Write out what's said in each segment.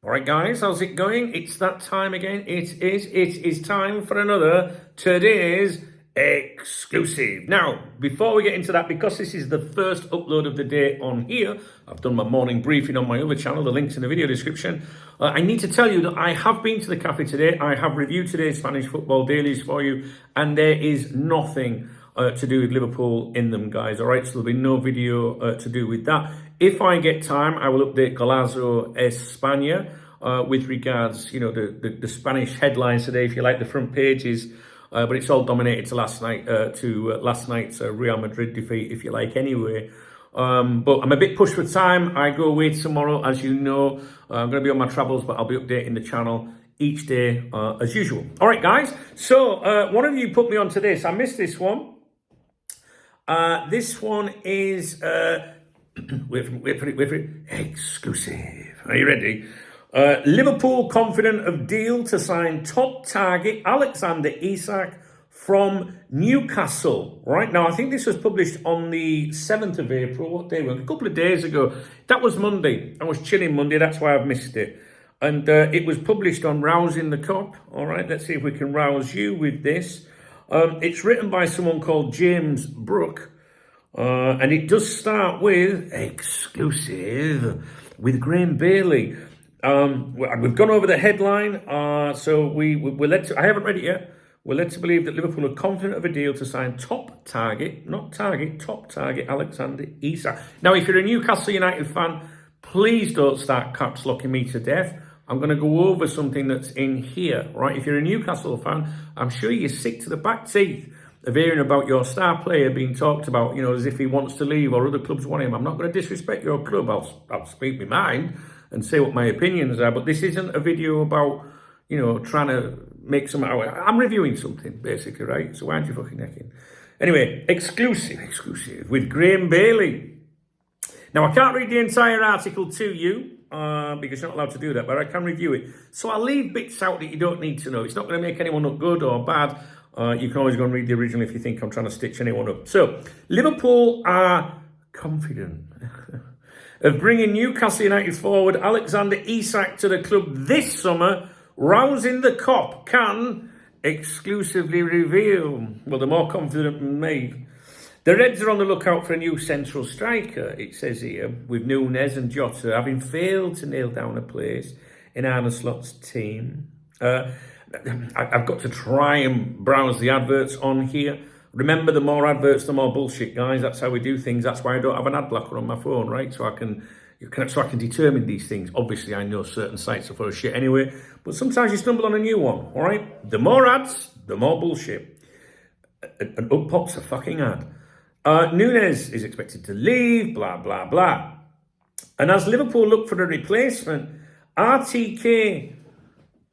All right, guys, how's it going? It's that time again. It is time for another today's exclusive. Now, before we get into that, because this is the first upload of the day on here, I've done my morning briefing on my other channel. The link's in the video description. I need to tell you that I have been to the cafe today. I have reviewed today's Spanish football dailies for you, and there is nothing to do with Liverpool in them, guys. All right, so there'll be no video to do with that. If I get time, I will update Golazo España with regards, the Spanish headlines today, if you like, the front pages. But it's all dominated to last night's Real Madrid defeat, if you like, anyway. But I'm a bit pushed for time. I go away tomorrow, as you know. I'm going to be on my travels, but I'll be updating the channel each day as usual. All right, guys. So one of you put me onto this. I missed this one. This one is wait for it. Exclusive. Are you ready? Liverpool confident of deal to sign top target Alexander Isak from Newcastle. Right now, I think this was published on the 7th of April. What day was it? A couple of days ago. That was Monday. I was chilling Monday. That's why I've missed it. And it was published on Rousing the Cop. All right, let's see if we can rouse you with this. It's written by someone called James Brooke. And it does start with exclusive with Graham Bailey. We've gone over the headline. So we're led to, I haven't read it yet. We're led to believe that Liverpool are confident of a deal to sign top target Alexander Isak. Now, if you're a Newcastle United fan, please don't start caps locking me to death. I'm going to go over something that's in here, right? If you're a Newcastle fan, I'm sure you're sick to the back teeth of hearing about your star player being talked about, as if he wants to leave or other clubs want him. I'm not going to disrespect your club. I'll speak my mind and say what my opinions are. But this isn't a video about, trying to make something out. I'm reviewing something, basically, right? So why aren't you fucking necking? Anyway, exclusive with Graham Bailey. Now, I can't read the entire article to you because you're not allowed to do that, but I can review it. So I'll leave bits out that you don't need to know. It's not going to make anyone look good or bad. You can always go and read the original if you think I'm trying to stitch anyone up. So, Liverpool are confident of bringing Newcastle United forward Alexander Isak to the club this summer. Rousing the Cop can exclusively reveal. Well, they're more confident than me. The Reds are on the lookout for a new central striker, it says here, with Núñez and Jota having failed to nail down a place in Arne Slot's team. I've got to try and browse the adverts on here. Remember, the more adverts, the more bullshit, guys. That's how we do things. That's why I don't have an ad blocker on my phone, right? So I can determine these things. Obviously, I know certain sites are full of shit anyway, but sometimes you stumble on a new one, all right? The more ads, the more bullshit. And up pops a fucking ad. Núñez is expected to leave, blah, blah, blah. And as Liverpool look for a replacement, RTK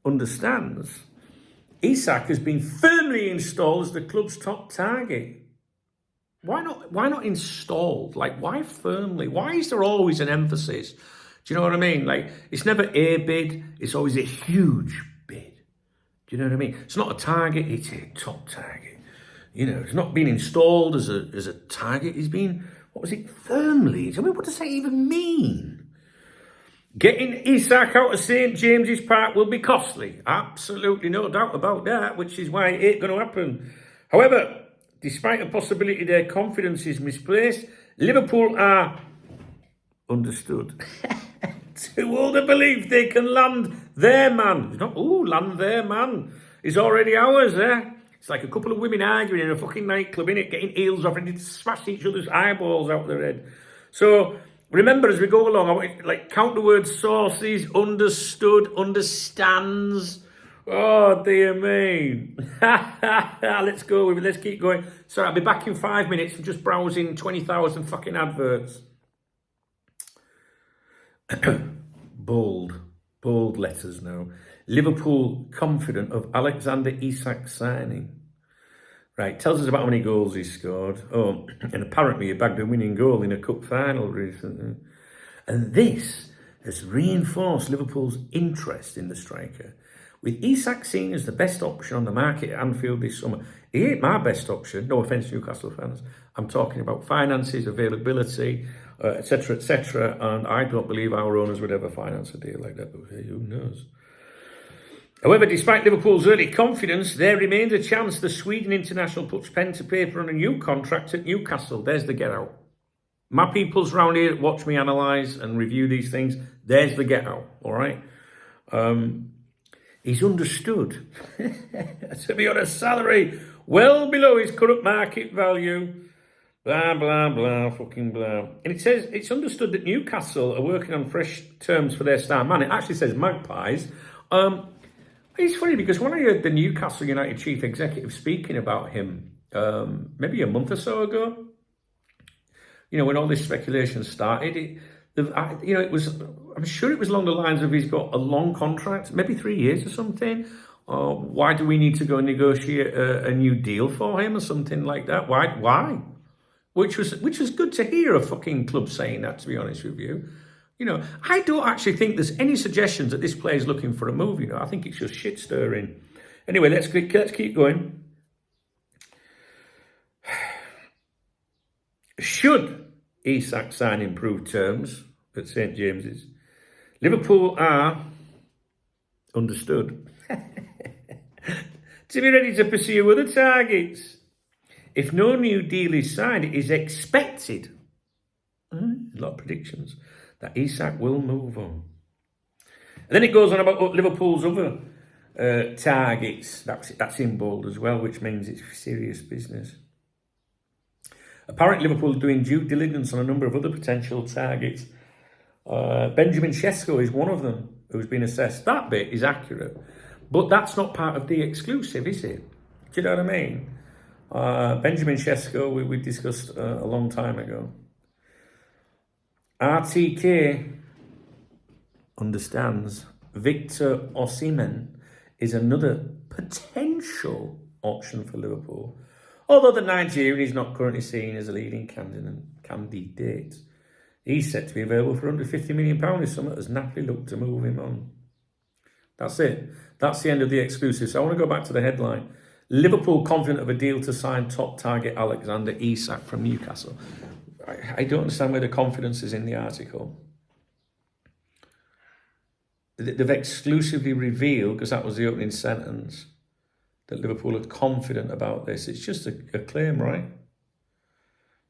understands Isak has been firmly installed as the club's top target. Why not installed? Like, why firmly? Why is there always an emphasis? Do you know what I mean? Like, it's never a bid, it's always a huge bid. Do you know what I mean? It's not a target, it's a top target. It's not been installed as a target. It's been, firmly? I mean, what does that even mean? Getting Isak out of St. James's Park will be costly. Absolutely no doubt about that, which is why it ain't going to happen. However, despite the possibility their confidence is misplaced, Liverpool are understood to all the belief they can land their man. It's not, land their man. It's already ours, eh? It's like a couple of women arguing in a fucking nightclub, innit? Getting heels off and smash each other's eyeballs out their head. So, remember, as we go along, I want you, count the word sources, understood, understands. Oh, dear me. Let's go with it. Let's keep going. Sorry, I'll be back in 5 minutes. I'm just browsing 20,000 fucking adverts. Bold letters now. Liverpool confident of Alexander Isak signing. Right, tells us about how many goals he scored. Oh, and apparently he bagged a winning goal in a cup final recently. And this has reinforced Liverpool's interest in the striker, with Isak seen as the best option on the market at Anfield this summer. He ain't my best option, no offence Newcastle fans. I'm talking about finances, availability, etc., etc. And I don't believe our owners would ever finance a deal like that, but hey, who knows? However, despite Liverpool's early confidence, there remains a chance the Sweden international puts pen to paper on a new contract at Newcastle. There's the get out. My peoples round here watch me analyse and review these things. There's the get out, all right? He's understood to be on a salary well below his current market value. Blah, blah, blah, fucking blah. And it says it's understood that Newcastle are working on fresh terms for their star man. It actually says Magpies. It's funny because when I heard the Newcastle United chief executive speaking about him maybe a month or so ago, when all this speculation started, I'm sure it was along the lines of he's got a long contract, maybe 3 years or something. Why do we need to go and negotiate a new deal for him or something like that? Why? Which was good to hear a fucking club saying that, to be honest with you. I don't actually think there's any suggestions that this player's looking for a move. I think it's just shit stirring. Anyway, let's keep going. Should Isak sign improved terms at St James's, Liverpool are understood to be ready to pursue other targets. If no new deal is signed, it is expected, a lot of predictions, that Isak will move on. And then it goes on about Liverpool's other targets. That's in bold as well, which means it's serious business. Apparently, Liverpool are doing due diligence on a number of other potential targets. Benjamin Sesko is one of them who's been assessed. That bit is accurate, but that's not part of the exclusive, is it? Do you know what I mean? Benjamin Sesko, we discussed a long time ago. RTK understands Victor Osimhen is another potential option for Liverpool, although the Nigerian is not currently seen as a leading candidate. He's set to be available for under £50 million if someone has Napoli looked to move him on. That's it. That's the end of the exclusive. So I want to go back to the headline. Liverpool confident of a deal to sign top target Alexander Isak from Newcastle. I don't understand where the confidence is in the article. They've exclusively revealed, because that was the opening sentence, that Liverpool are confident about this. It's just a claim, right?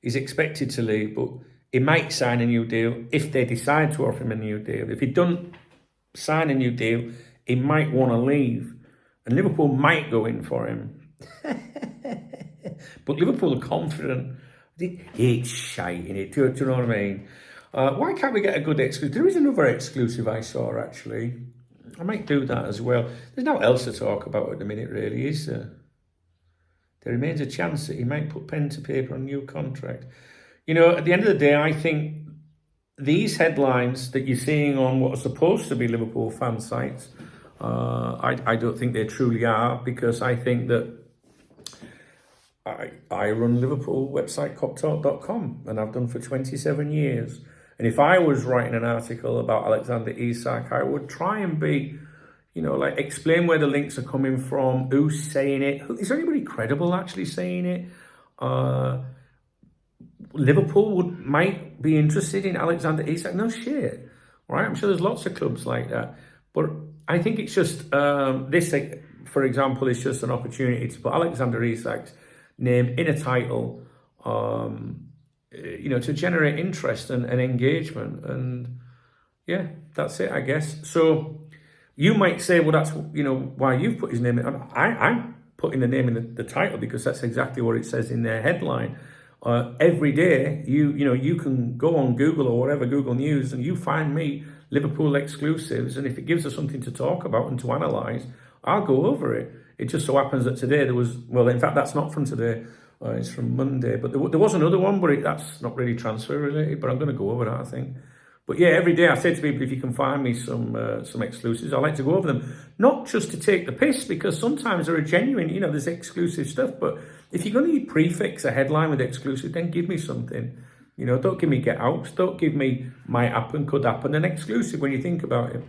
He's expected to leave, but he might sign a new deal if they decide to offer him a new deal. If he doesn't sign a new deal, he might want to leave. And Liverpool might go in for him. But Liverpool are confident. It's shite, innit? Do you know what I mean? Why can't we get a good exclusive? There is another exclusive I saw, actually. I might do that as well. There's nothing else to talk about at the minute, really, is there? There remains a chance that he might put pen to paper on a new contract. At the end of the day, I think these headlines that you're seeing on what are supposed to be Liverpool fan sites, I don't think they truly are, because I think that I run Liverpool website coptalk.com, and I've done for 27 years. And if I was writing an article about Alexander Isak, I would try and be, explain where the links are coming from, who's saying it. Is there anybody credible actually saying it? Liverpool might be interested in Alexander Isak. No shit, right? I'm sure there's lots of clubs like that. But I think it's just, this, for example, is just an opportunity to put Alexander Isak's name in a title, to generate interest and engagement. And yeah, that's it, I guess. So you might say, well, that's, why you've put his name in. I'm putting the name in the title because that's exactly what it says in their headline. Every day, you can go on Google or whatever, Google News, and you find me Liverpool exclusives. And if it gives us something to talk about and to analyse, I'll go over it. It just so happens that today there was, well, in fact, that's not from today. It's from Monday. But there was another one, but that's not really transfer related. But I'm going to go over that, I think. But yeah, every day I say to people, if you can find me some exclusives, I like to go over them. Not just to take the piss, because sometimes they're genuine, there's exclusive stuff. But if you're going to prefix a headline with exclusive, then give me something. Don't give me get outs. Don't give me might happen, could happen. An exclusive, when you think about it,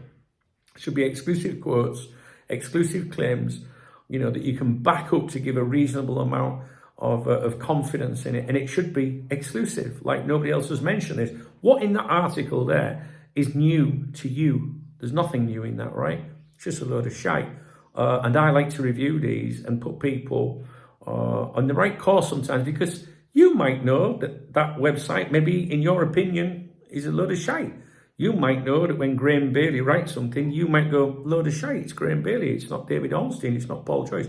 should be exclusive quotes, exclusive claims, that you can back up to give a reasonable amount of confidence in it, and it should be exclusive, like nobody else has mentioned this. What in that article there is new to you? There's nothing new in that, right? It's just a load of shite. And I like to review these and put people on the right course sometimes, because you might know that that website, maybe in your opinion, is a load of shite. You might know that when Graham Bailey writes something, you might go, load of shite, it's Graham Bailey, it's not David Ornstein, it's not Paul Joyce.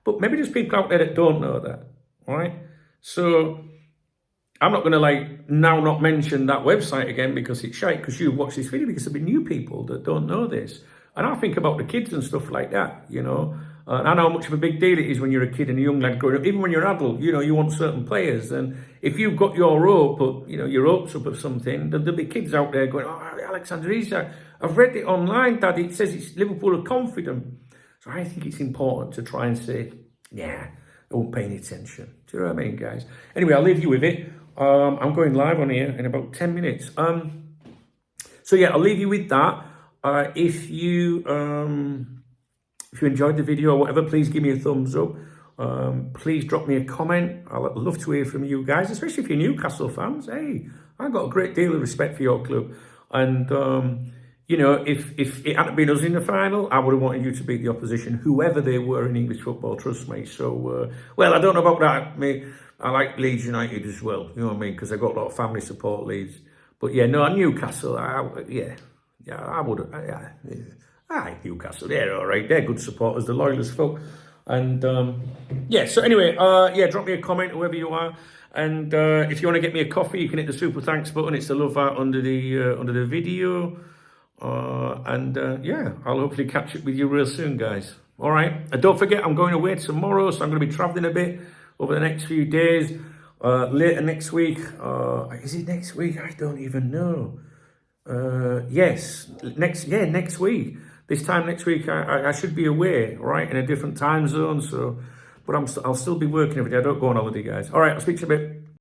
But maybe there's people out there that don't know that, all right? So I'm not going to now not mention that website again because it's shite, because you watch this video, because there'll be new people that don't know this. And I think about the kids and stuff like that, you know. And I know how much of a big deal it is when you're a kid and a young lad growing up. Even when you're an adult, you know, you want certain players. And if you've got your hope up, you know, your hopes up of something, there'll be kids out there going, oh, Alexander Isak, I've read it online, Dad. It says it's Liverpool are confident. So I think it's important to try and say, yeah, I won't pay any attention. Do you know what I mean, guys? Anyway, I'll leave you with it. I'm going live on here in about 10 minutes. So yeah, I'll leave you with that. If you enjoyed the video or whatever, please give me a thumbs up. Please drop me a comment. I'd love to hear from you guys, especially if you're Newcastle fans. Hey, I've got a great deal of respect for your club. And, you know, if it hadn't been us in the final, I would have wanted you to beat the opposition, whoever they were in English football, trust me. So, well, I don't know about that, mate. I like Leeds United as well, you know what I mean? Because I've got a lot of family support Leeds. But yeah, no, Newcastle, I would, yeah, Newcastle, they're all right. They're good supporters, the loyalist folk. And yeah, so anyway, yeah, drop me a comment, whoever you are. And if you want to get me a coffee, you can hit the super thanks button. It's the love heart under the video. Yeah, I'll hopefully catch up with you real soon, guys. All right. And don't forget, I'm going away tomorrow, so I'm going to be traveling a bit over the next few days. Later next week. Is it next week? I don't even know. Yes, next week. This time next week, I should be away, right, in a different time zone. So, but I'll still be working every day. I don't go on holiday, guys. All right, I'll speak to you a bit.